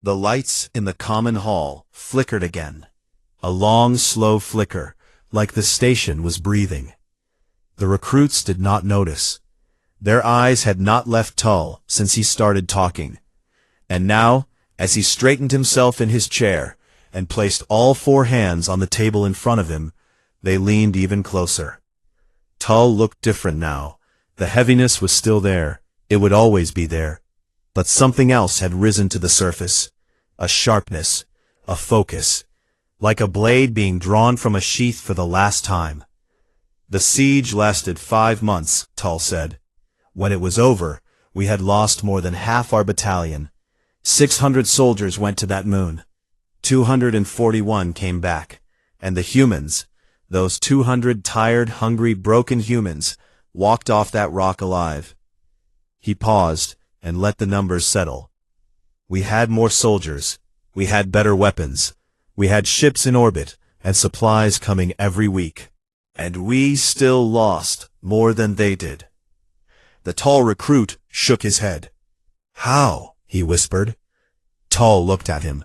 The lights in the common hall flickered again. A long, slow flicker, like the station was breathing. The recruits did not notice. Their eyes had not left Tull since he started talking. And now, as he straightened himself in his chair and placed all four hands on the table in front of him, they leaned even closer. Tull looked different now. The heaviness was still there. It would always be there. But something else had risen to the surface. A sharpness, a focus, like a blade being drawn from a sheath for the last time. The siege lasted 5 months, Tull said. When it was over, we had lost more than half our battalion. 600 soldiers went to that moon. 241 came back. And the humans, those 200 tired, hungry, broken humans, walked off that rock alive. He paused and let the numbers settle. We had more soldiers. We had better weapons. We had ships in orbit and supplies coming every week. And we still lost more than they did. The tall recruit shook his head. How? He whispered. Tull looked at him.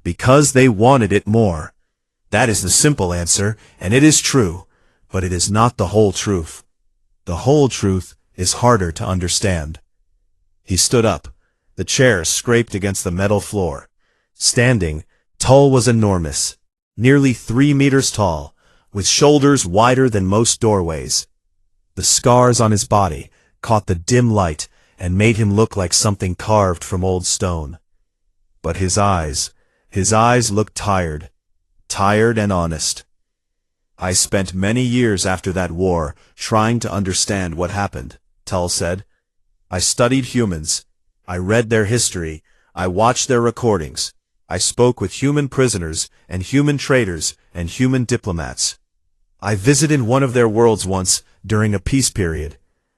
Because they wanted it more. That is the simple answer, and it is true, but it is not the whole truth. The whole truth is harder to understand. He stood up. The chair scraped against the metal floor. Standing, Tull was enormous, nearly 3 meters tall, with shoulders wider than most doorways. The scars on his body caught the dim light and made him look like something carved from old stone. But his eyes looked tired and honest. I spent many years after that war trying to understand what happened, Tull said. I studied humans. I read their history. I watched their recordings. I spoke with human prisoners and human traders and human diplomats. I visited one of their worlds once during a peace period.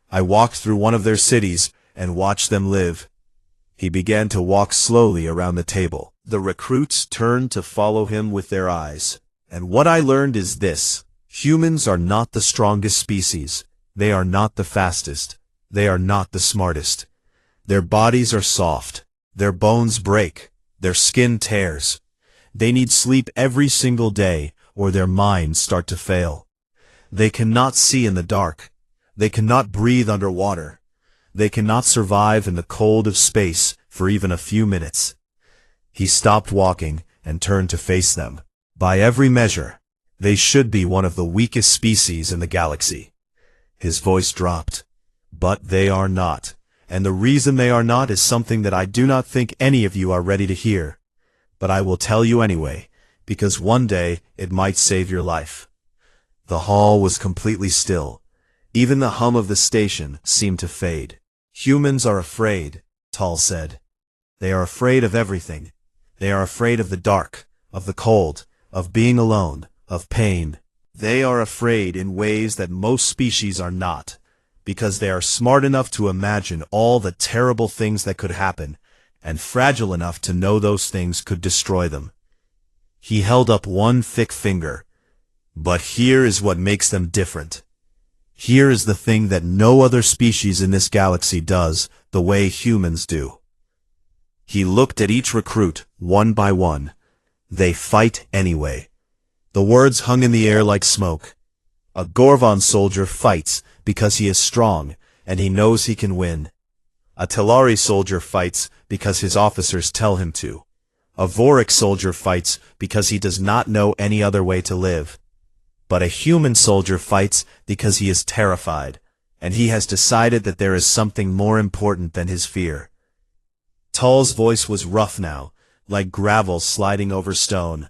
I walked through one of their cities and watched them live. He began to walk slowly around the table. The recruits turned to follow him with their eyes. And what I learned is this. Humans are not the strongest species. They are not the fastest. They are not the smartest. Their bodies are soft. Their bones break. Their skin tears. They need sleep every single day, or their minds start to fail. They cannot see in the dark. They cannot breathe underwater. They cannot survive in the cold of space for even a few minutes. He stopped walking and turned to face them. By every measure, they should be one of the weakest species in the galaxy. His voice dropped. But they are not. And the reason they are not is something that I do not think any of you are ready to hear. But I will tell you anyway, because one day it might save your life. The hall was completely still. Even the hum of the station seemed to fade. Humans are afraid, Tull said. They are afraid of everything. They are afraid of the dark, of the cold, of being alone, of pain. They are afraid in ways that most species are not, because they are smart enough to imagine all the terrible things that could happen, and fragile enough to know those things could destroy them. He held up one thick finger. But here is what makes them different. Here is the thing that no other species in this galaxy does the way humans do. He looked at each recruit, one by one. They fight anyway. The words hung in the air like smoke. A Gorvon soldier fights because he is strong, and he knows he can win. A Telari soldier fights because his officers tell him to. A Voric soldier fights because he does not know any other way to live. But a human soldier fights because he is terrified, and he has decided that there is something more important than his fear. Tull's voice was rough now, like gravel sliding over stone.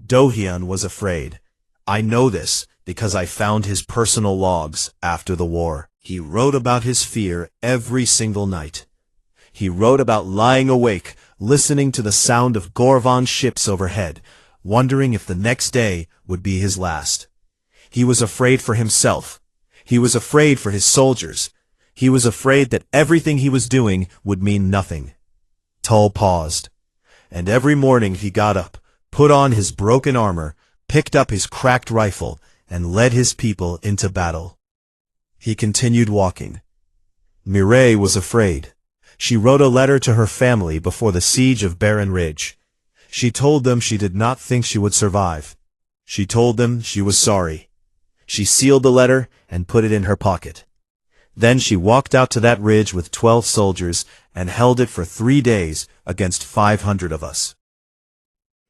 Dohyun was afraid. I know this because I found his personal logs after the war. He wrote about his fear every single night. He wrote about lying awake, listening to the sound of Gorvon ships overhead, wondering if the next day would be his last. He was afraid for himself. He was afraid for his soldiers. He was afraid that everything he was doing would mean nothing. Tull paused. And every morning he got up, put on his broken armor, picked up his cracked rifle, and led his people into battle. He continued walking. Mireille was afraid. She wrote a letter to her family before the siege of Barren Ridge. She told them she did not think she would survive. She told them she was sorry. She sealed the letter and put it in her pocket. Then she walked out to that ridge with 12 soldiers and held it for 3 days against 500 of us.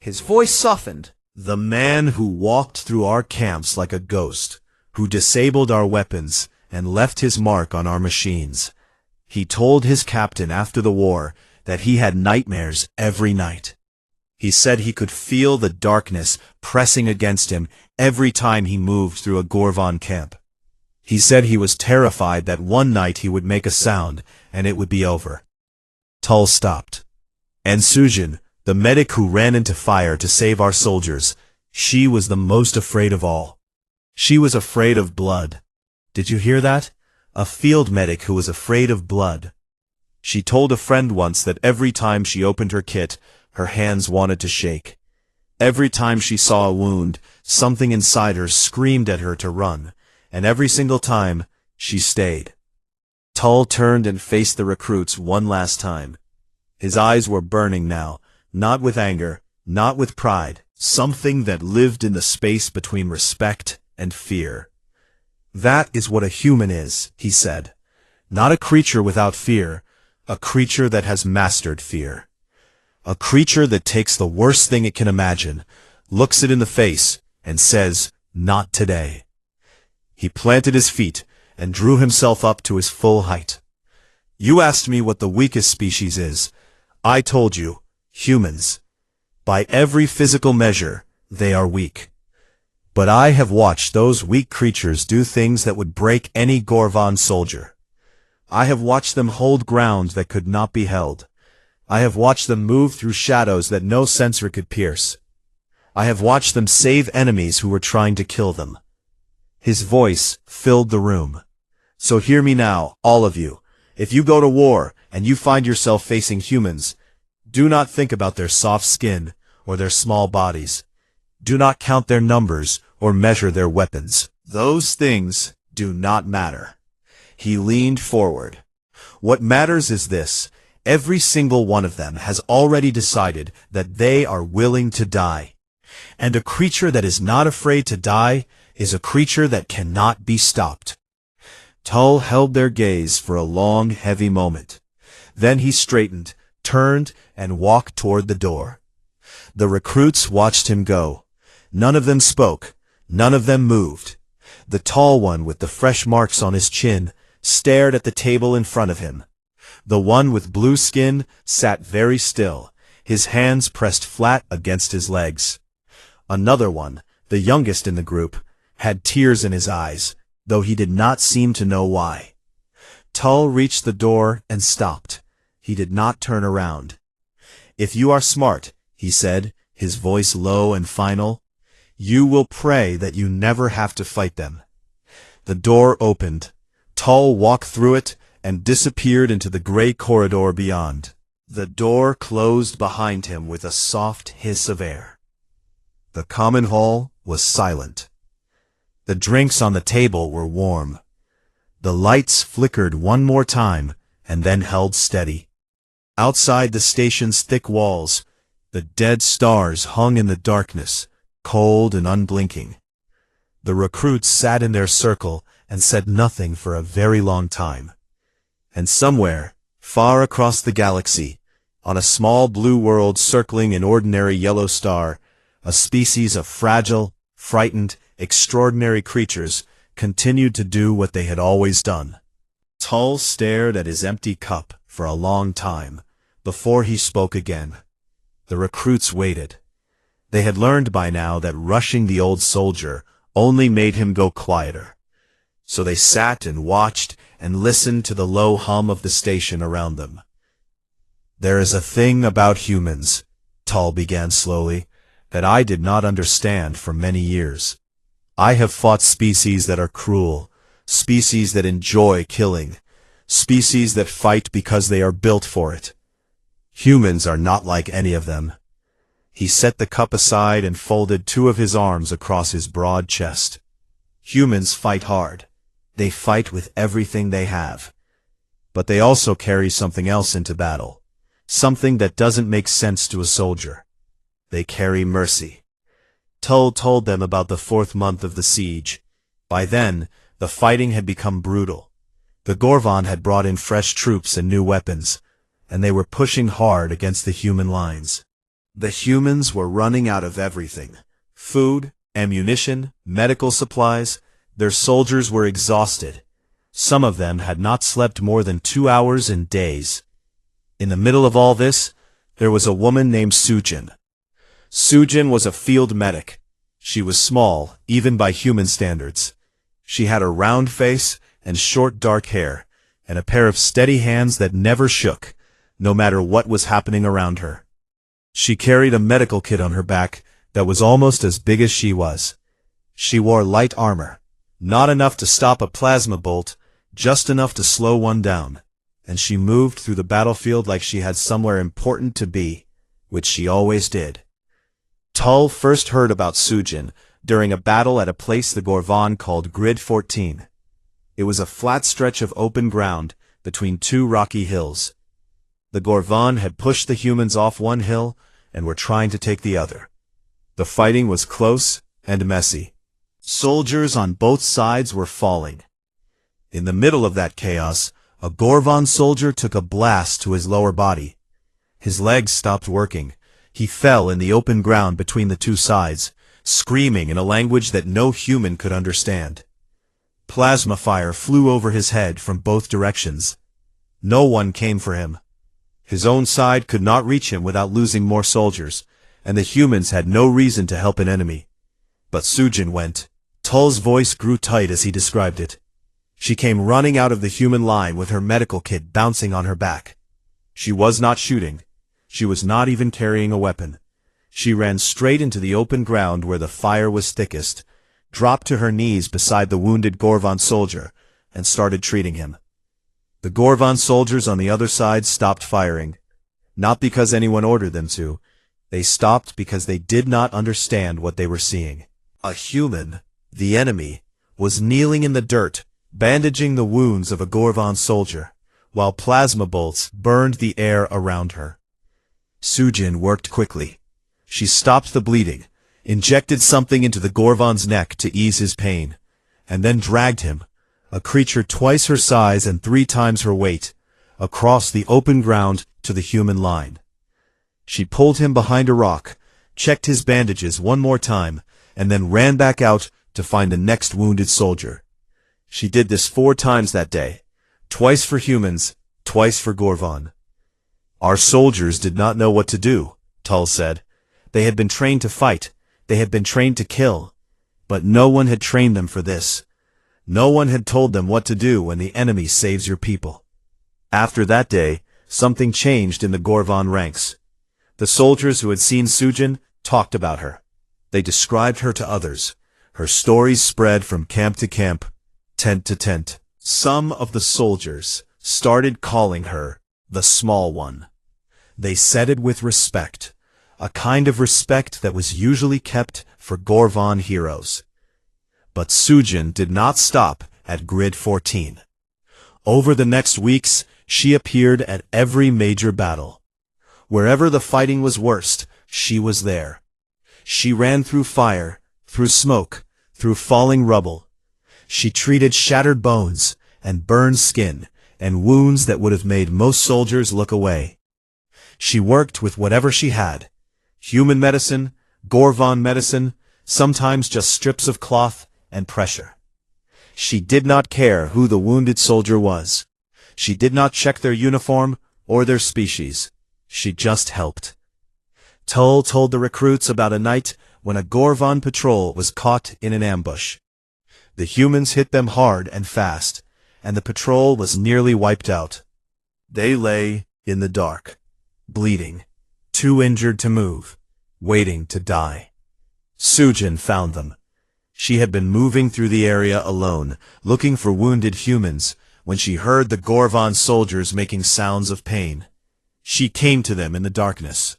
His voice softened. The man who walked through our camps like a ghost, who disabled our weapons and left his mark on our machines. He told his captain after the war that he had nightmares every night. He said he could feel the darkness pressing against him every time he moved through a Gorvan camp. He said he was terrified that one night he would make a sound and it would be over. Tull stopped. And Sujin, the medic who ran into fire to save our soldiers, she was the most afraid of all. She was afraid of blood. Did you hear that? A field medic who was afraid of blood. She told a friend once that every time she opened her kit, her hands wanted to shake. Every time she saw a wound, something inside her screamed at her to run, and every single time, she stayed. Tull turned and faced the recruits one last time. His eyes were burning now, not with anger, not with pride, something that lived in the space between respect and fear. That is what a human is, he said. Not a creature without fear, a creature that has mastered fear. A creature that takes the worst thing it can imagine, looks it in the face, and says, "Not today." He planted his feet and drew himself up to his full height. You asked me what the weakest species is. I told you, humans. By every physical measure, they are weak. But I have watched those weak creatures do things that would break any Gorvan soldier. I have watched them hold ground that could not be held. I have watched them move through shadows that no sensor could pierce. I have watched them save enemies who were trying to kill them. His voice filled the room. So hear me now, all of you. If you go to war and you find yourself facing humans, do not think about their soft skin or their small bodies. Do not count their numbers or measure their weapons. Those things do not matter. He leaned forward. What matters is this. Every single one of them has already decided that they are willing to die. And a creature that is not afraid to die is a creature that cannot be stopped. Tull held their gaze for a long, heavy moment. Then he straightened, turned, and walked toward the door. The recruits watched him go. None of them spoke. None of them moved. The tall one with the fresh marks on his chin stared at the table in front of him. The one with blue skin sat very still, his hands pressed flat against his legs. Another one, the youngest in the group, had tears in his eyes, though he did not seem to know why. Tull reached the door and stopped. He did not turn around. "If you are smart," he said, his voice low and final, "you will pray that you never have to fight them." The door opened. Tull walked through it and disappeared into the gray corridor beyond. The door closed behind him with a soft hiss of air. The common hall was silent. The drinks on the table were warm. The lights flickered one more time and then held steady. Outside the station's thick walls, the dead stars hung in the darkness, cold and unblinking. The recruits sat in their circle and said nothing for a very long time. And somewhere, far across the galaxy, on a small blue world circling an ordinary yellow star, a species of fragile, frightened, extraordinary creatures continued to do what they had always done. Tull stared at his empty cup for a long time before he spoke again. The recruits waited. They had learned by now that rushing the old soldier only made him go quieter. So they sat and watched and listened to the low hum of the station around them. "There is a thing about humans," Tull began slowly, "that I did not understand for many years. I have fought species that are cruel, species that enjoy killing, species that fight because they are built for it. Humans are not like any of them." He set the cup aside and folded two of his arms across his broad chest. "Humans fight hard. They fight with everything they have. But they also carry something else into battle. Something that doesn't make sense to a soldier. They carry mercy. Tull told them about the 4th month of the siege. By then, the fighting had become brutal. The Gorvon had brought in fresh troops and new weapons, and they were pushing hard against the human lines. The humans were running out of everything. Food, ammunition, medical supplies. Their soldiers were exhausted. Some of them had not slept more than 2 hours in days. In the middle of all this, there was a woman named Sujin. Sujin was a field medic. She was small, even by human standards. She had a round face and short dark hair, and a pair of steady hands that never shook, no matter what was happening around her. She carried a medical kit on her back that was almost as big as she was. She wore light armor, not enough to stop a plasma bolt, just enough to slow one down, and she moved through the battlefield like she had somewhere important to be, which she always did. Tull first heard about Sujin during a battle at a place the Gorvon called Grid 14. It was a flat stretch of open ground between 2 rocky hills. The Gorvon had pushed the humans off one hill and were trying to take the other. The fighting was close and messy. Soldiers on both sides were falling. In the middle of that chaos, a Gorvon soldier took a blast to his lower body. His legs stopped working. He fell in the open ground between the 2 sides, screaming in a language that no human could understand. Plasma fire flew over his head from both directions. No one came for him. His own side could not reach him without losing more soldiers, and the humans had no reason to help an enemy. But Sujin went. Tull's voice grew tight as he described it. She came running out of the human line with her medical kit bouncing on her back. She was not shooting. She was not even carrying a weapon. She ran straight into the open ground where the fire was thickest, dropped to her knees beside the wounded Gorvon soldier, and started treating him. The Gorvon soldiers on the other side stopped firing. Not because anyone ordered them to. They stopped because they did not understand what they were seeing. A human, the enemy, was kneeling in the dirt, bandaging the wounds of a Gorvon soldier, while plasma bolts burned the air around her. Sujin worked quickly. She stopped the bleeding, injected something into the Gorvon's neck to ease his pain, and then dragged him, a creature twice her size and 3 times her weight, across the open ground to the human line. She pulled him behind a rock, checked his bandages one more time, and then ran back out to find the next wounded soldier. She did this 4 times that day, twice for humans, twice for Gorvon. Our soldiers did not know what to do, Tull said. They had been trained to fight, they had been trained to kill, but no one had trained them for this. No one had told them what to do when the enemy saves your people. After that day, something changed in the Gorvon ranks. The soldiers who had seen Sujin talked about her. They described her to others. Her stories spread from camp to camp, tent to tent. Some of the soldiers started calling her the Small One. They said it with respect, a kind of respect that was usually kept for Gorvon heroes. But Sujin did not stop at Grid 14. Over the next weeks, she appeared at every major battle. Wherever the fighting was worst, she was there. She ran through fire, through smoke, through falling rubble. She treated shattered bones, and burned skin, and wounds that would have made most soldiers look away. She worked with whatever she had. Human medicine, Gorvon medicine, sometimes just strips of cloth and pressure. She did not care who the wounded soldier was. She did not check their uniform or their species. She just helped. Tull told the recruits about a night when a Gorvon patrol was caught in an ambush. The humans hit them hard and fast, and the patrol was nearly wiped out. They lay in the dark, bleeding, too injured to move, waiting to die. Sujin found them. She had been moving through the area alone, looking for wounded humans, when she heard the Gorvon soldiers making sounds of pain. She came to them in the darkness.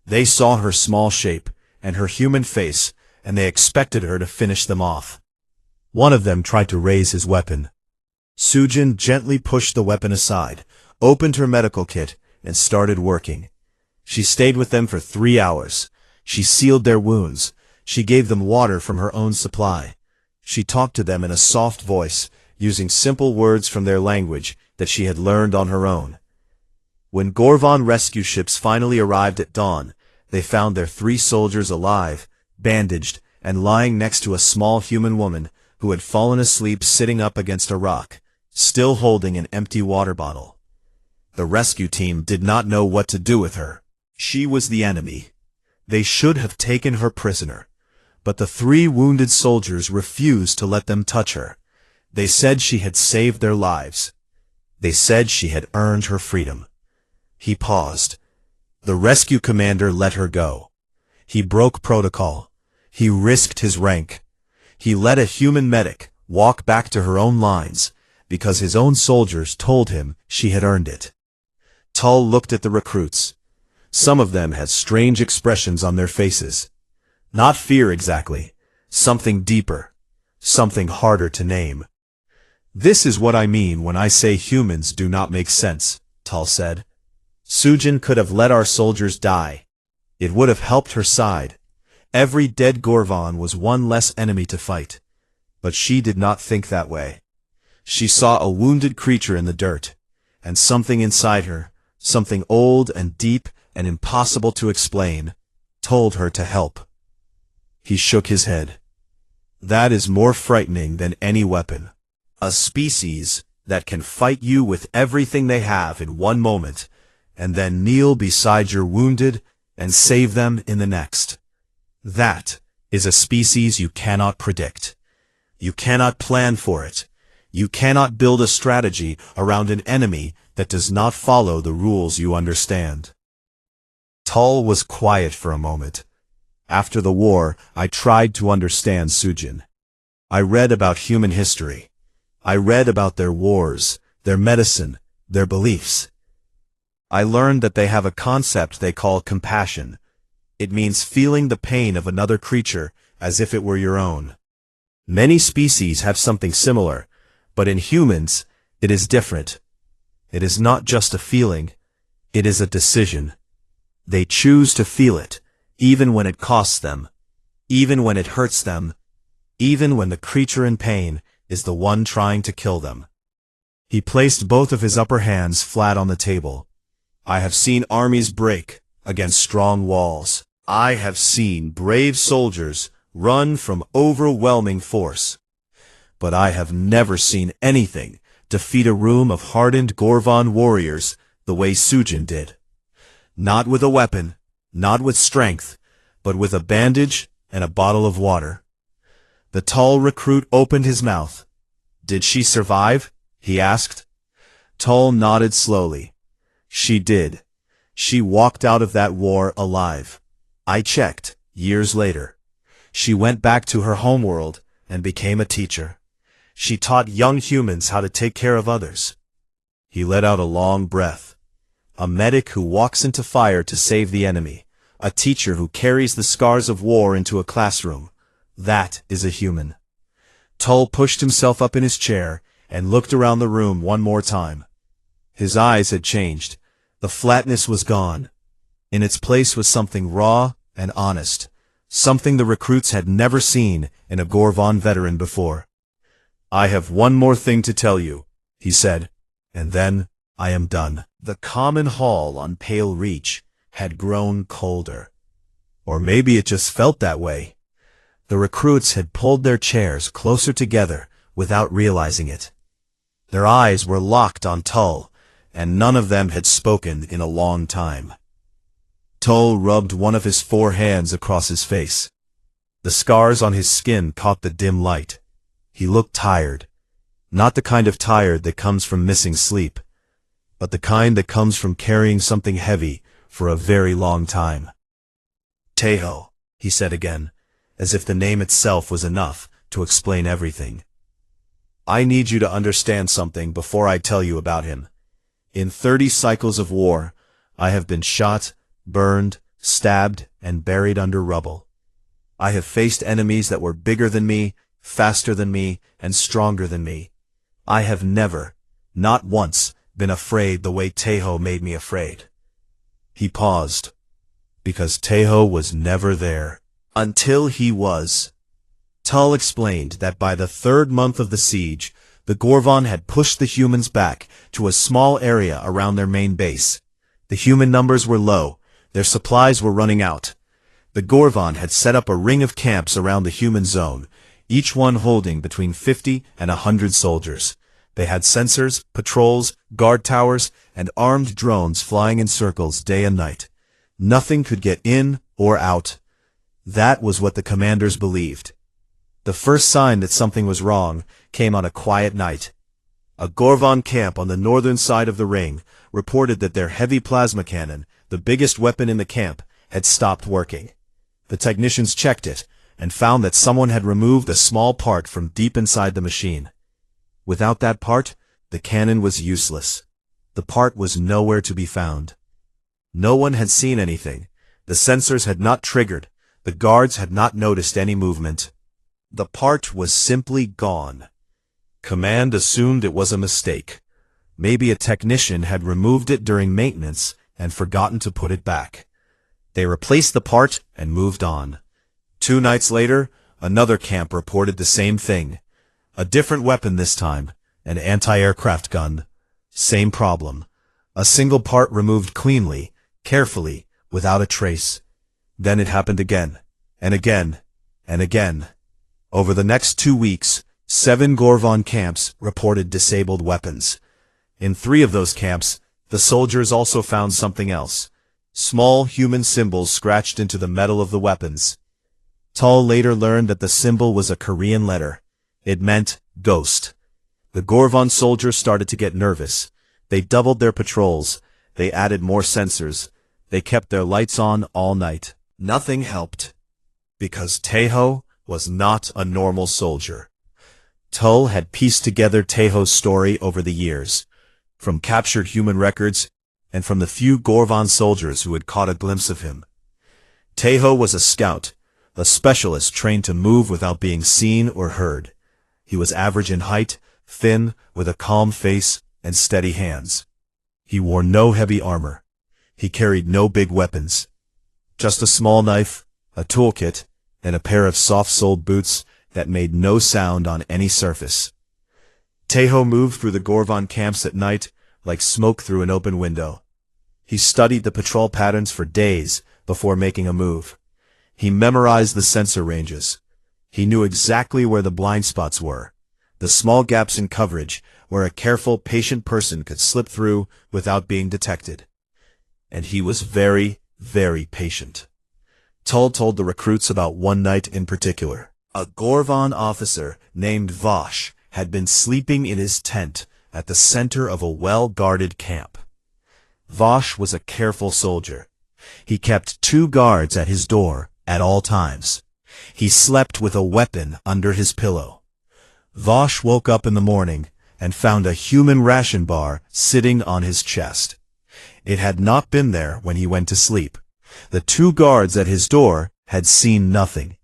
They saw her small shape and her human face, and they expected her to finish them off. One of them tried to raise his weapon. Sujin gently pushed the weapon aside, opened her medical kit, and started working. She stayed with them for 3 hours. She sealed their wounds. She gave them water from her own supply. She talked to them in a soft voice, using simple words from their language that she had learned on her own. When Gorvan rescue ships finally arrived at dawn, they found their 3 soldiers alive, bandaged, and lying next to a small human woman who had fallen asleep sitting up against a rock, still holding an empty water bottle. The rescue team did not know what to do with her. She was the enemy. They should have taken her prisoner. But the 3 wounded soldiers refused to let them touch her. They said she had saved their lives. They said she had earned her freedom. He paused. The rescue commander let her go. He broke protocol. He risked his rank. He let a human medic walk back to her own lines because his own soldiers told him she had earned it. Tull looked at the recruits. Some of them had strange expressions on their faces. Not fear exactly. Something deeper. Something harder to name. This is what I mean when I say humans do not make sense, Tull said. Sujin could have let our soldiers die. It would have helped her side. Every dead Gorvan was one less enemy to fight. But she did not think that way. She saw a wounded creature in the dirt, and something inside her, something old and deep and impossible to explain, told her to help. He shook his head. That is more frightening than any weapon. A species that can fight you with everything they have in one moment, and then kneel beside your wounded and save them in the next. That is a species you cannot predict. You cannot plan for it. You cannot build a strategy around an enemy that does not follow the rules you understand. Tull was quiet for a moment. After the war, I tried to understand Sujin. I read about human history. I read about their wars, their medicine, their beliefs. I learned that they have a concept they call compassion. It means feeling the pain of another creature as if it were your own. Many species have something similar, but in humans, it is different. It is not just a feeling, it is a decision. They choose to feel it, even when it costs them, even when it hurts them, even when the creature in pain is the one trying to kill them. He placed both of his upper hands flat on the table. I have seen armies break against strong walls. I have seen brave soldiers run from overwhelming force. But I have never seen anything defeat a room of hardened Gorvan warriors the way Sujin did. Not with a weapon, not with strength, but with a bandage and a bottle of water. The tall recruit opened his mouth. Did she survive? He asked. Tull nodded slowly. She did. She walked out of that war alive. I checked, years later. She went back to her homeworld and became a teacher. She taught young humans how to take care of others. He let out a long breath. A medic who walks into fire to save the enemy. A teacher who carries the scars of war into a classroom. That is a human. Tull pushed himself up in his chair and looked around the room one more time. His eyes had changed. The flatness was gone. In its place was something raw and honest, something the recruits had never seen in a Gorvan veteran before. I have one more thing to tell you, he said, and then I am done. The common hall on Pale Reach had grown colder. Or maybe it just felt that way. The recruits had pulled their chairs closer together without realizing it. Their eyes were locked on Tull, and none of them had spoken in a long time. Tull rubbed one of his 4 hands across his face. The scars on his skin caught the dim light. He looked tired. Not the kind of tired that comes from missing sleep, but the kind that comes from carrying something heavy for a very long time. Tejo, he said again, as if the name itself was enough to explain everything. I need you to understand something before I tell you about him. In 30 cycles of war, I have been shot, burned, stabbed, and buried under rubble. I have faced enemies that were bigger than me, faster than me, and stronger than me. I have never, not once, been afraid the way Teho made me afraid. He paused, because Teho was never there. Until he was. Tull explained that by the 3rd month of the siege, the Gorvon had pushed the humans back to a small area around their main base. The human numbers were low, their supplies were running out. The Gorvon had set up a ring of camps around the human zone, each one holding between 50 and 100 soldiers. They had sensors, patrols, guard towers, and armed drones flying in circles day and night. Nothing could get in or out. That was what the commanders believed. The first sign that something was wrong came on a quiet night. A Gorvon camp on the northern side of the ring reported that their heavy plasma cannon, the biggest weapon in the camp, had stopped working. The technicians checked it and found that someone had removed a small part from deep inside the machine. Without that part, the cannon was useless. The part was nowhere to be found. No one had seen anything. The sensors had not triggered. The guards had not noticed any movement. The part was simply gone. Command assumed it was a mistake. Maybe a technician had removed it during maintenance and forgotten to put it back. They replaced the part and moved on. 2 nights later, another camp reported the same thing. A different weapon this time, an anti-aircraft gun. Same problem. A single part removed cleanly, carefully, without a trace. Then it happened again, and again, and again. Over the next 2 weeks, 7 Gorvon camps reported disabled weapons. In 3 of those camps, the soldiers also found something else. Small human symbols scratched into the metal of the weapons. Tull later learned that the symbol was a Korean letter. It meant ghost. The Gorvon soldiers started to get nervous. They doubled their patrols. They added more sensors. They kept their lights on all night. Nothing helped. Because Teho was not a normal soldier. Tull had pieced together Teho's story over the years, from captured human records and from the few Gorvon soldiers who had caught a glimpse of him. Teho was a scout, a specialist trained to move without being seen or heard. He was average in height, thin, with a calm face and steady hands. He wore no heavy armor. He carried no big weapons. Just a small knife, a toolkit, and a pair of soft-soled boots that made no sound on any surface. Teho moved through the Gorvon camps at night like smoke through an open window. He studied the patrol patterns for days before making a move. He memorized the sensor ranges. He knew exactly where the blind spots were, the small gaps in coverage where a careful, patient person could slip through without being detected. And he was very, very patient. Tull told the recruits about one night in particular. A Gorvon officer named Vosh had been sleeping in his tent at the center of a well-guarded camp. Vosh was a careful soldier. He kept 2 guards at his door at all times. He slept with a weapon under his pillow. Vosh woke up in the morning and found a human ration bar sitting on his chest. It had not been there when he went to sleep. The 2 guards at his door had seen nothing.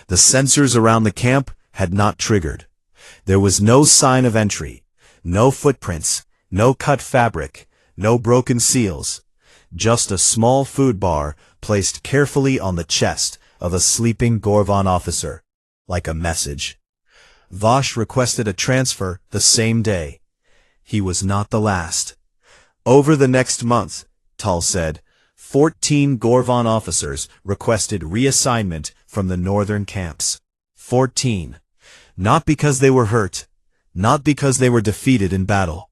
The sensors around the camp had not triggered. There was no sign of entry, no footprints, no cut fabric, no broken seals. Just a small food bar placed carefully on the chest of a sleeping Gorvon officer, like a message. Vosh requested a transfer the same day. He was not the last. Over the next month, Tull said, 14 Gorvon officers requested reassignment from the northern camps. 14. Not because they were hurt, not because they were defeated in battle,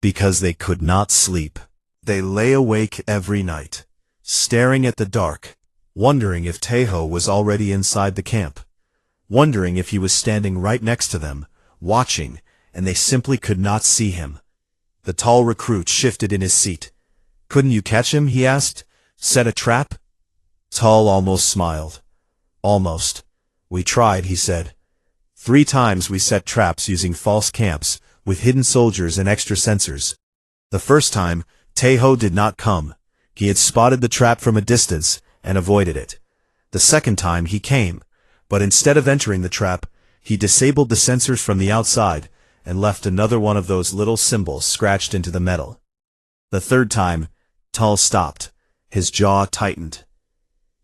because they could not sleep. They lay awake every night, staring at the dark, wondering if Teho was already inside the camp, wondering if he was standing right next to them, watching, and they simply could not see him. The tall recruit shifted in his seat. "Couldn't you catch him?" he asked. "Set a trap?" Tull almost smiled. "Almost. We tried," he said. 3 times we set traps using false camps, with hidden soldiers and extra sensors. The first time, Teho did not come. He had spotted the trap from a distance and avoided it. The second time he came, but instead of entering the trap, he disabled the sensors from the outside and left another one of those little symbols scratched into the metal. The third time, Tull stopped. His jaw tightened.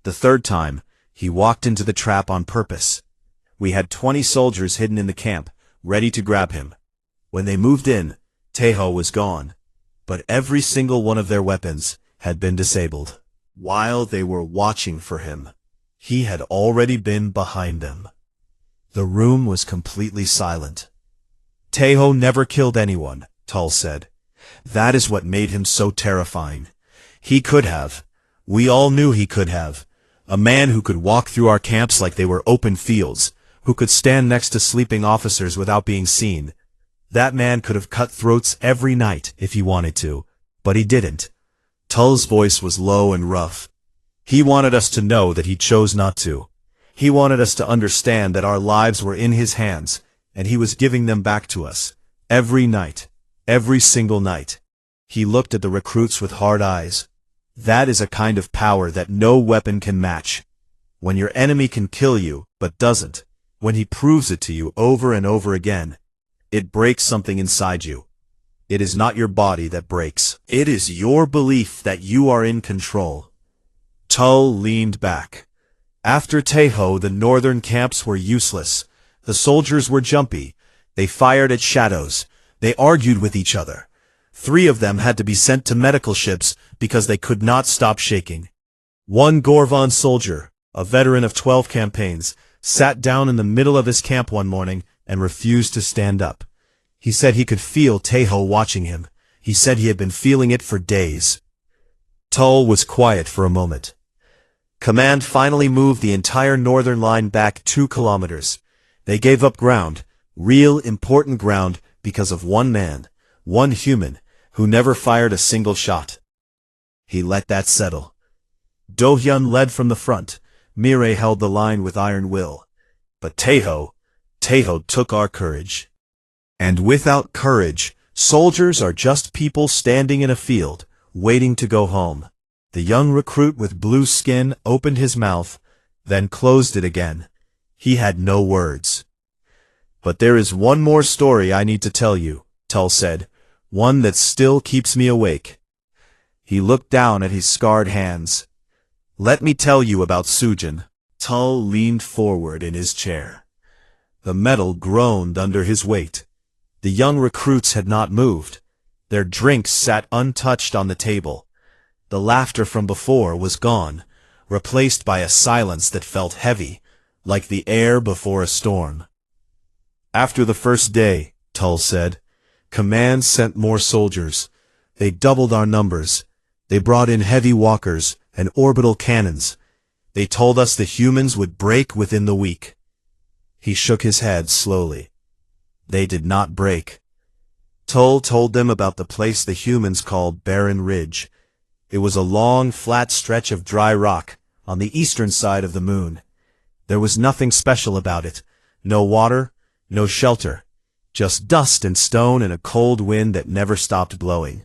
The third time, he walked into the trap on purpose. We had 20 soldiers hidden in the camp, ready to grab him. When they moved in, Tejo was gone, but every single one of their weapons had been disabled. While they were watching for him, he had already been behind them. The room was completely silent. Tejo never killed anyone, Tull said. That is what made him so terrifying. He could have. We all knew he could have. A man who could walk through our camps like they were open fields, who could stand next to sleeping officers without being seen. That man could have cut throats every night if he wanted to, but he didn't. Tull's voice was low and rough. He wanted us to know that he chose not to. He wanted us to understand that our lives were in his hands, and he was giving them back to us. Every night. Every single night. He looked at the recruits with hard eyes. That is a kind of power that no weapon can match. When your enemy can kill you, but doesn't, when he proves it to you over and over again, it breaks something inside you. It is not your body that breaks. It is your belief that you are in control. Tull leaned back. After Tejo, the northern camps were useless. The soldiers were jumpy. They fired at shadows. They argued with each other. 3 of them had to be sent to medical ships because they could not stop shaking. One Gorvan soldier, a veteran of 12 campaigns, sat down in the middle of his camp one morning and refused to stand up. He said he could feel Tejo watching him. He said he had been feeling it for days. Tull was quiet for a moment. Command finally moved the entire northern line back 2 kilometers. They gave up ground, real important ground, because of one man, one human, who never fired a single shot. He let that settle. Do-hyun led from the front. Mireille held the line with iron will. But Tejo took our courage. And without courage, soldiers are just people standing in a field, waiting to go home. The young recruit with blue skin opened his mouth, then closed it again. He had no words. But there is one more story I need to tell you, Tull said, one that still keeps me awake. He looked down at his scarred hands. Let me tell you about Sujin. Tull leaned forward in his chair. The metal groaned under his weight. The young recruits had not moved. Their drinks sat untouched on the table. The laughter from before was gone, replaced by a silence that felt heavy, like the air before a storm. After the first day, Tull said, Command sent more soldiers. They doubled our numbers. They brought in heavy walkers and orbital cannons. They told us the humans would break within the week. He shook his head slowly. They did not break. Tull told them about the place the humans called Barren Ridge. It was a long, flat stretch of dry rock on the eastern side of the moon. There was nothing special about it. No water, no shelter. Just dust and stone and a cold wind that never stopped blowing.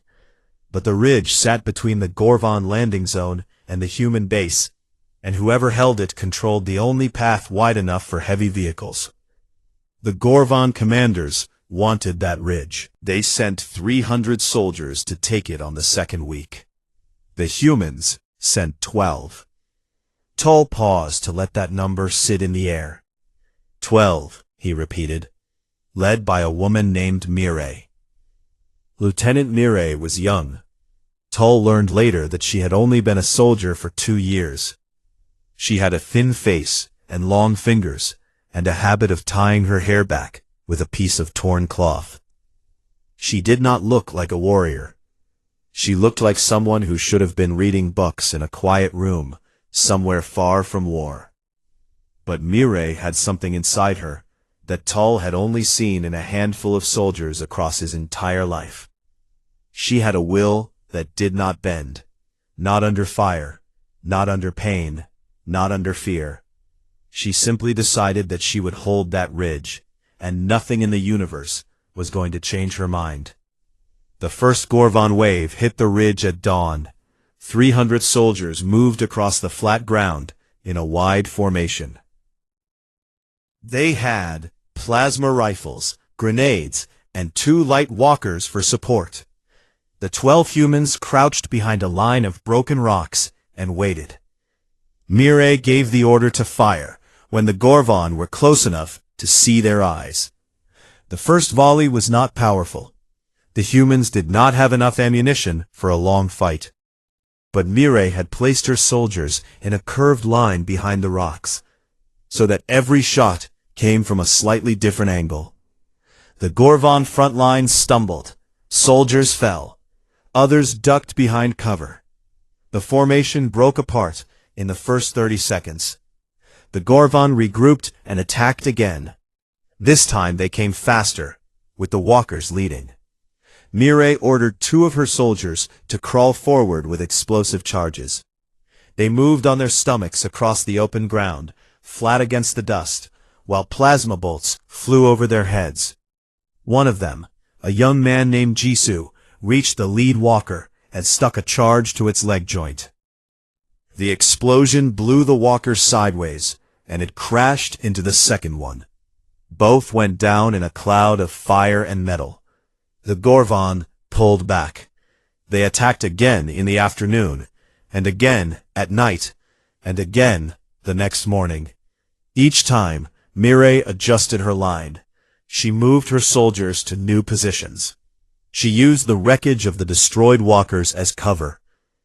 But the ridge sat between the Gorvan landing zone and the human base, and whoever held it controlled the only path wide enough for heavy vehicles. The Gorvan commanders wanted that ridge. They sent 300 soldiers to take it on the second week. The humans sent 12. Tull paused to let that number sit in the air. 12, he repeated, led by a woman named Mireille. Lieutenant Mireille was young. Tull learned later that she had only been a soldier for 2 years. She had a thin face and long fingers, and a habit of tying her hair back with a piece of torn cloth. She did not look like a warrior. She looked like someone who should have been reading books in a quiet room, somewhere far from war. But Mireille had something inside her that Tull had only seen in a handful of soldiers across his entire life. She had a will that did not bend, not under fire, not under pain, not under fear. She simply decided that she would hold that ridge, and nothing in the universe was going to change her mind. The first Gorvan wave hit the ridge at dawn. 300 soldiers moved across the flat ground in a wide formation. They had plasma rifles, grenades, and 2 light walkers for support. The 12 humans crouched behind a line of broken rocks and waited. Mireille gave the order to fire when the Gorvon were close enough to see their eyes. The first volley was not powerful. The humans did not have enough ammunition for a long fight. But Mireille had placed her soldiers in a curved line behind the rocks, so that every shot came from a slightly different angle. The Gorvon front line stumbled. Soldiers fell. Others ducked behind cover. The formation broke apart in the first 30 seconds. The Gorvon regrouped and attacked again. This time they came faster, with the walkers leading. Mireille ordered 2 of her soldiers to crawl forward with explosive charges. They moved on their stomachs across the open ground, flat against the dust, while plasma bolts flew over their heads. One of them, a young man named Jisoo, reached the lead walker and stuck a charge to its leg joint. The explosion blew the walker sideways, and it crashed into the second one. Both went down in a cloud of fire and metal. The Gorvon pulled back. They attacked again in the afternoon, and again at night, and again the next morning. Each time, Mireille adjusted her line. She moved her soldiers to new positions. She used the wreckage of the destroyed walkers as cover.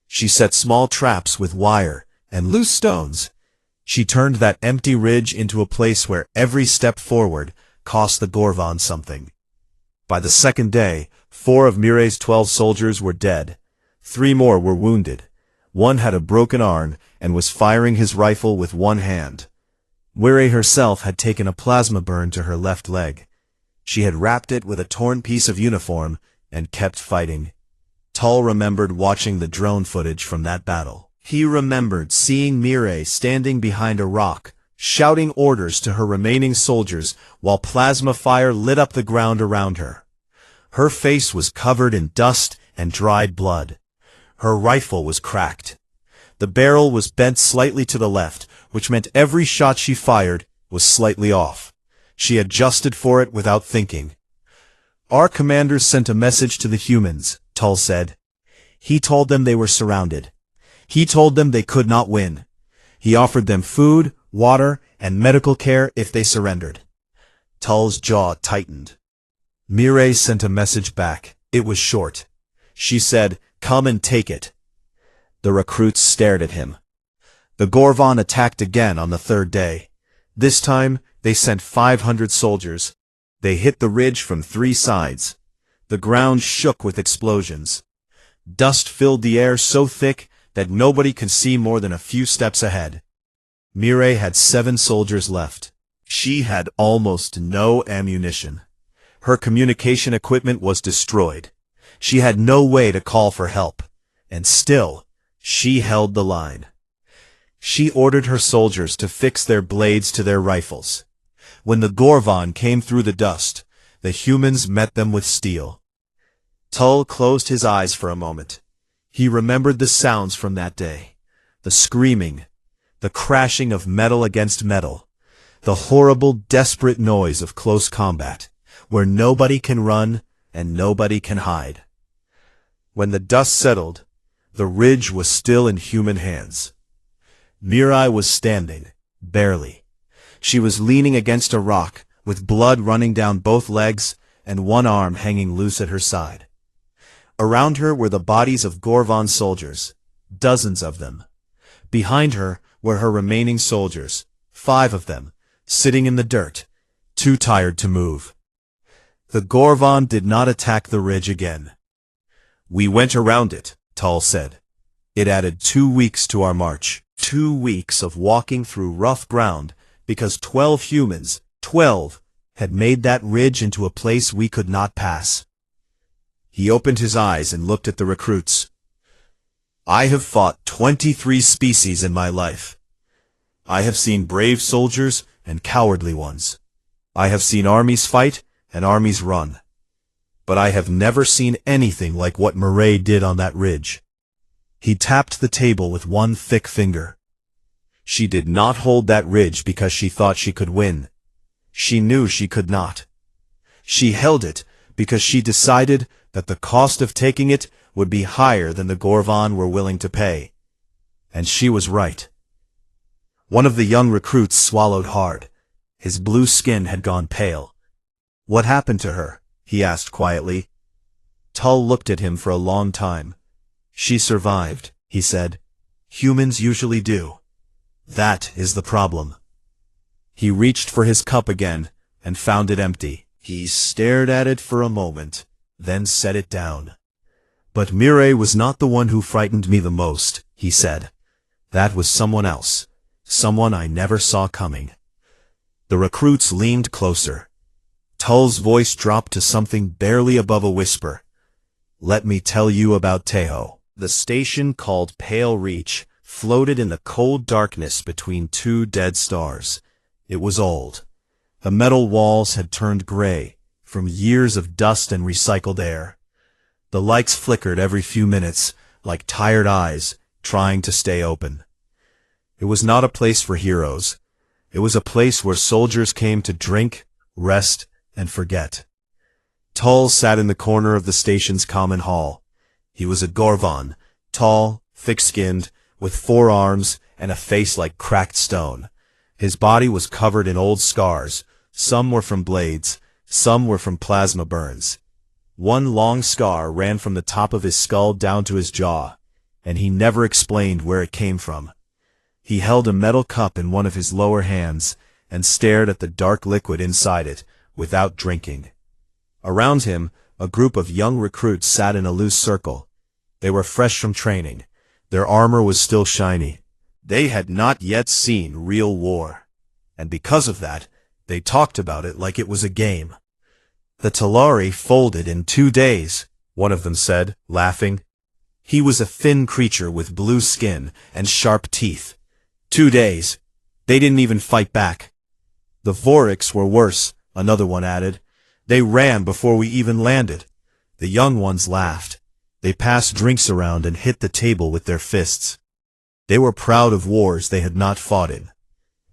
She set small traps with wire and loose stones. She turned that empty ridge into a place where every step forward cost the Gorvon something. By the second day, 4 of Mireille's 12 soldiers were dead. 3 more were wounded. One had a broken arm and was firing his rifle with one hand. Mireille herself had taken a plasma burn to her left leg. She had wrapped it with a torn piece of uniform and kept fighting. Tull remembered watching the drone footage from that battle. He remembered seeing Mireille standing behind a rock, shouting orders to her remaining soldiers while plasma fire lit up the ground around her. Her face was covered in dust and dried blood. Her rifle was cracked. The barrel was bent slightly to the left, which meant every shot she fired was slightly off. She adjusted for it without thinking. "Our commander sent a message to the humans," Tull said. "He told them they were surrounded. He told them they could not win. He offered them food, water, and medical care if they surrendered." Tull's jaw tightened. Mireille sent a message back. It was short. She said, "Come and take it." The recruits stared at him. The Gorvon attacked again on the 3rd day. This time, they sent 500 soldiers. They hit the ridge from 3 sides. The ground shook with explosions. Dust filled the air so thick that nobody could see more than a few steps ahead. Mireille had 7 soldiers left. She had almost no ammunition. Her communication equipment was destroyed. She had no way to call for help. And still, she held the line. She ordered her soldiers to fix their blades to their rifles. When the Gorvon came through the dust, the humans met them with steel. Tull closed his eyes for a moment. He remembered the sounds from that day. The screaming, the crashing of metal against metal, the horrible, desperate noise of close combat, where nobody can run and nobody can hide. When the dust settled, the ridge was still in human hands. Mireille was standing, barely. She was leaning against a rock, with blood running down both legs and one arm hanging loose at her side. Around her were the bodies of Gorvon soldiers, dozens of them. Behind her were her remaining soldiers, 5 of them, sitting in the dirt, too tired to move. The Gorvon did not attack the ridge again. "We went around it," Tull said. "It added 2 weeks to our march. 2 weeks of walking through rough ground because 12 humans, 12, had made that ridge into a place we could not pass." He opened his eyes and looked at the recruits. "I have fought 23 species in my life. I have seen brave soldiers and cowardly ones. I have seen armies fight and armies run. But I have never seen anything like what Mireille did on that ridge." He tapped the table with one thick finger. She did not hold that ridge because she thought she could win. She knew she could not. She held it because she decided that the cost of taking it would be higher than the Gorvan were willing to pay. And she was right. One of the young recruits swallowed hard. His blue skin had gone pale. "What happened to her?" he asked quietly. Tull looked at him for a long time. "She survived," he said. "Humans usually do. That is the problem." He reached for his cup again and found it empty. He stared at it for a moment, then set it down. "But Mireille was not the one who frightened me the most," he said. "That was someone else. Someone I never saw coming." The recruits leaned closer. Tull's voice dropped to something barely above a whisper. "Let me tell you about Tejo." The station called Pale Reach floated in the cold darkness between two dead stars. It was old. The metal walls had turned gray from years of dust and recycled air. The lights flickered every few minutes, like tired eyes trying to stay open. It was not a place for heroes. It was a place where soldiers came to drink, rest, and forget. Tull sat in the corner of the station's common hall. He was a Gorvan, tall, thick-skinned, with 4 arms and a face like cracked stone. His body was covered in old scars. Some were from blades, some were from plasma burns. One long scar ran from the top of his skull down to his jaw, and he never explained where it came from. He held a metal cup in one of his lower hands and stared at the dark liquid inside it without drinking. Around him, a group of young recruits sat in a loose circle. They were fresh from training. Their armor was still shiny. They had not yet seen real war, and because of that, they talked about it like it was a game. "The Talari folded in 2 days, one of them said, laughing. He was a thin creature with blue skin and sharp teeth. 2 days. They didn't even fight back. "The Vorics were worse," another one added. "They ran before we even landed." The young ones laughed. They passed drinks around and hit the table with their fists. They were proud of wars they had not fought in.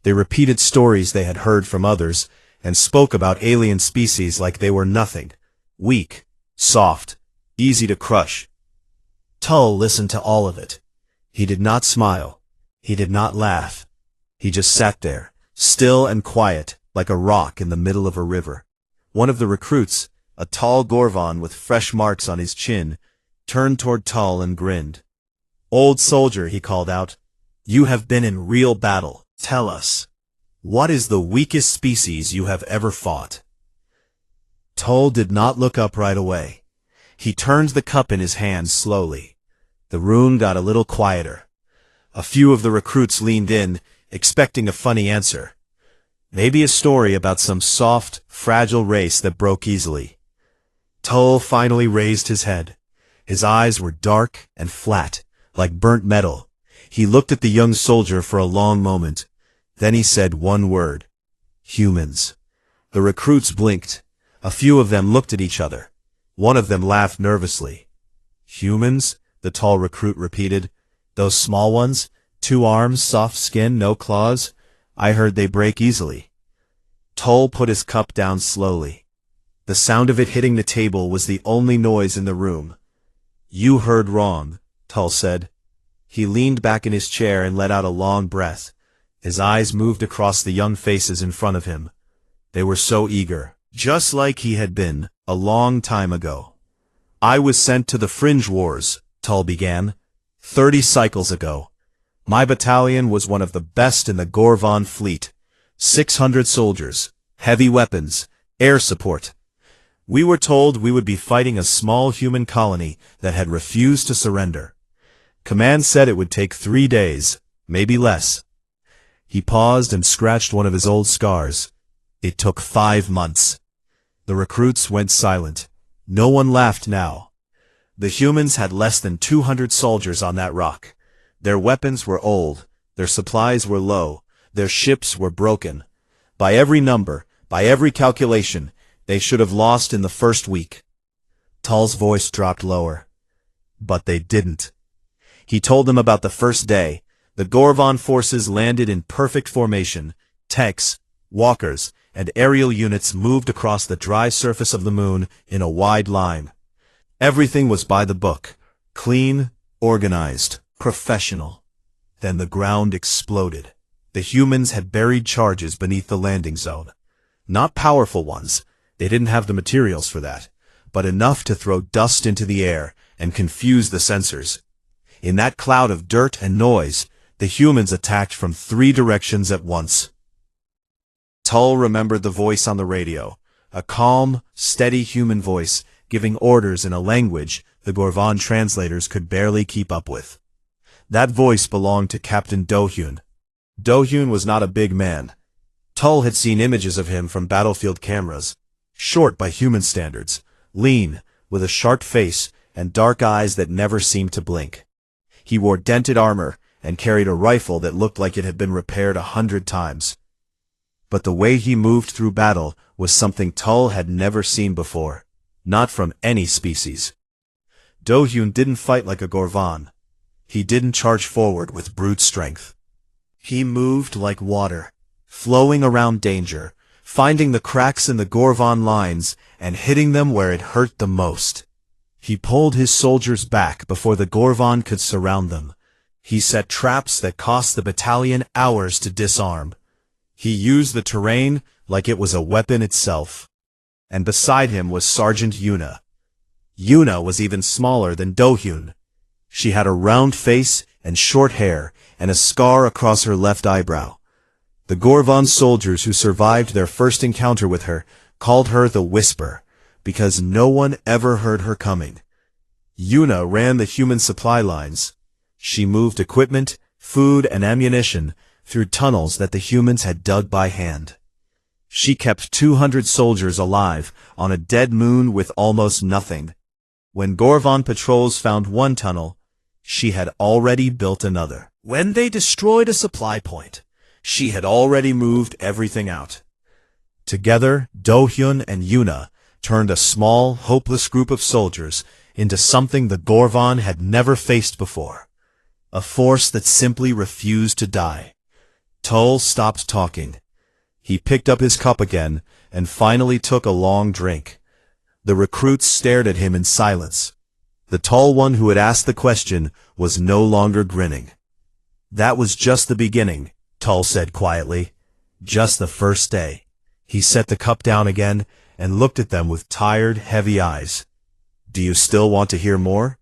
They repeated stories they had heard from others and spoke about alien species like they were nothing, weak, soft, easy to crush. Tull listened to all of it. He did not smile. He did not laugh. He just sat there, still and quiet, like a rock in the middle of a river. One of the recruits, a tall Gorvan with fresh marks on his chin, turned toward Tull and grinned. "Old soldier," he called out, "you have been in real battle. Tell us, what is the weakest species you have ever fought?" Tull did not look up right away. He turned the cup in his hand slowly. The room got a little quieter. A few of the recruits leaned in, expecting a funny answer. Maybe a story about some soft, fragile race that broke easily. Tull finally raised his head. His eyes were dark and flat, like burnt metal. He looked at the young soldier for a long moment. Then he said one word. "Humans." The recruits blinked. A few of them looked at each other. One of them laughed nervously. "Humans?" the tall recruit repeated. "Those small ones? 2 arms, soft skin, no claws? I heard they break easily." Tull put his cup down slowly. The sound of it hitting the table was the only noise in the room. "You heard wrong," Tull said. He leaned back in his chair and let out a long breath. His eyes moved across the young faces in front of him. They were so eager, just like he had been, a long time ago. "I was sent to the Fringe Wars," Tull began, 30 cycles ago. My battalion was one of the best in the Gorvan fleet. 600 soldiers, heavy weapons, air support. We were told we would be fighting a small human colony that had refused to surrender. Command said it would take 3 days, maybe less. He paused and scratched one of his old scars. It took 5 months. The recruits went silent. No one laughed now. The humans had less than 200 soldiers on that rock. Their weapons were old, their supplies were low, their ships were broken. By every number, by every calculation, they should have lost in the first week. Tull's voice dropped lower. But they didn't. He told them about the first day. The Gorvan forces landed in perfect formation, tanks, walkers, and aerial units moved across the dry surface of the moon in a wide line. Everything was by the book, clean, organized, professional. Then the ground exploded. The humans had buried charges beneath the landing zone. Not powerful ones, they didn't have the materials for that, but enough to throw dust into the air and confuse the sensors. In that cloud of dirt and noise, the humans attacked from 3 directions at once. Tull remembered the voice on the radio, a calm, steady human voice giving orders in a language the Gorvan translators could barely keep up with. That voice belonged to Captain Do-hyun. Do-hyun was not a big man. Tull had seen images of him from battlefield cameras. Short by human standards, lean, with a sharp face and dark eyes that never seemed to blink. He wore dented armor and carried a rifle that looked like it had been repaired 100 times. But the way he moved through battle was something Tull had never seen before, not from any species. Do-hyun didn't fight like a Gorvan. He didn't charge forward with brute strength. He moved like water, flowing around danger, finding the cracks in the Gorvan lines and hitting them where it hurt the most. He pulled his soldiers back before the Gorvan could surround them. He set traps that cost the battalion hours to disarm. He used the terrain like it was a weapon itself. And beside him was Sergeant Yuna. Yuna was even smaller than Do-hyun. She had a round face and short hair and a scar across her left eyebrow. The Gorvan soldiers who survived their first encounter with her called her the Whisper, because no one ever heard her coming. Yuna ran the human supply lines. She moved equipment, food, and ammunition through tunnels that the humans had dug by hand. She kept 200 soldiers alive on a dead moon with almost nothing. When Gorvan patrols found one tunnel, she had already built another. When they destroyed a supply point, she had already moved everything out. Together, Do-hyun and Yuna turned a small, hopeless group of soldiers into something the Gorvan had never faced before. A force that simply refused to die. Tull stopped talking. He picked up his cup again and finally took a long drink. The recruits stared at him in silence. The tall one who had asked the question was no longer grinning. That was just the beginning, Tull said quietly. Just the first day. He set the cup down again and looked at them with tired, heavy eyes. Do you still want to hear more?